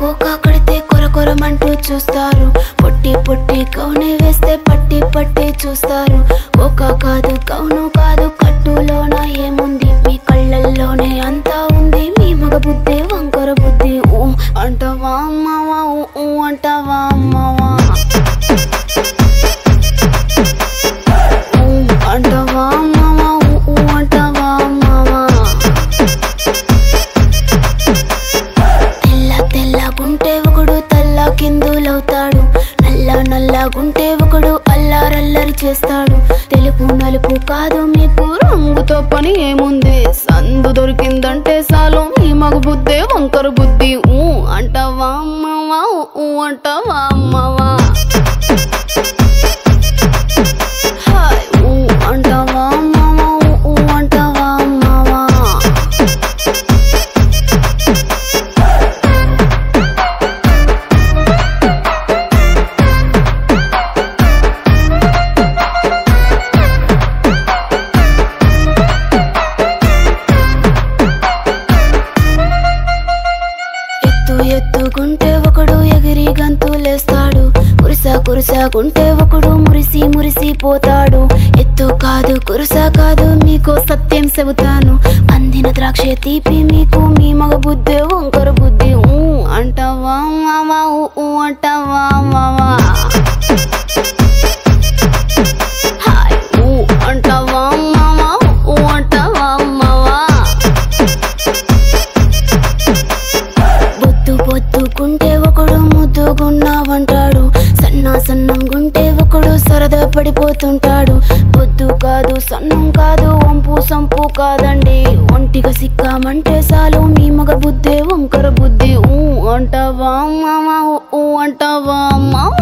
Cocoa కడితే కొరకొరమంటూ చూస్తారు, పొట్టి పొట్టి కౌనే వేస్తే పట్టి పట్టి చూస్తారు. కోకా కాదు కౌను కాదు కట్టులోన ఏముంది, మీ కళ్ళల్లోనే అంతా ఉంది, మీ మగ బుద్ధి వంకర బుద్ధి. ఊ అంటావా అమ్మావా, ఊ అంటావా అమ్మావా, ఊ అంటావా అమ్మావా, ఊ అంటావా అమ్మావా. తెల్ల తెల్లగుంటే ఒకడు తల్ల కిందులవుతాడు, నల్ల నల్లగుంటే ఒకడు అల్లారల్లరి చేస్తాడు. తెలుపు నలుపు కాదు మీకు రంగుతో పని ఏముంది, సందు దొరికిందంటే చాలు మీ మగ బుద్ధే వంకర బుద్ధి. ఊ అంటావా అమ్మావా, ఊ అంటావా అమ్మావా, హాయ్ ఊ అంటావా అమ్మావా, ఊ అంటావా అమ్మావా. ఎత్తుకుంటే ఒకడు ఎగిరి గంతులేస్తాడు, కురుసాకుంటే ఒకడు మురిసి మురిసిపోతాడు. ఎత్తు కాదు కురుసా కాదు మీకు సత్యం చెబుతాను, అందిన ద్రాక్ష తీపి మీకు మీ మగ బుద్ధి వంకర బుద్ధి. ఊ అంటావా మావా, ఊ అంటావా మావా, హాయ్ ఊ అంటావా మావా, ఊ అంటావా మావా. పొద్దుకుంటే ఒకడు ముద్దుగున్నావంటాడు, సన్నంగుంటే ఒకడు సరదా పడిపోతుంటాడు. పొద్దు కాదు సన్నం కాదు వంపు సంపు కాదండి, ఒంటిగా సిక్కామంటే చాలు మీ మగ బుద్ధే వంకర బుద్ధి. ఊ అంటావా మావా, ఊ అంటావా మావా.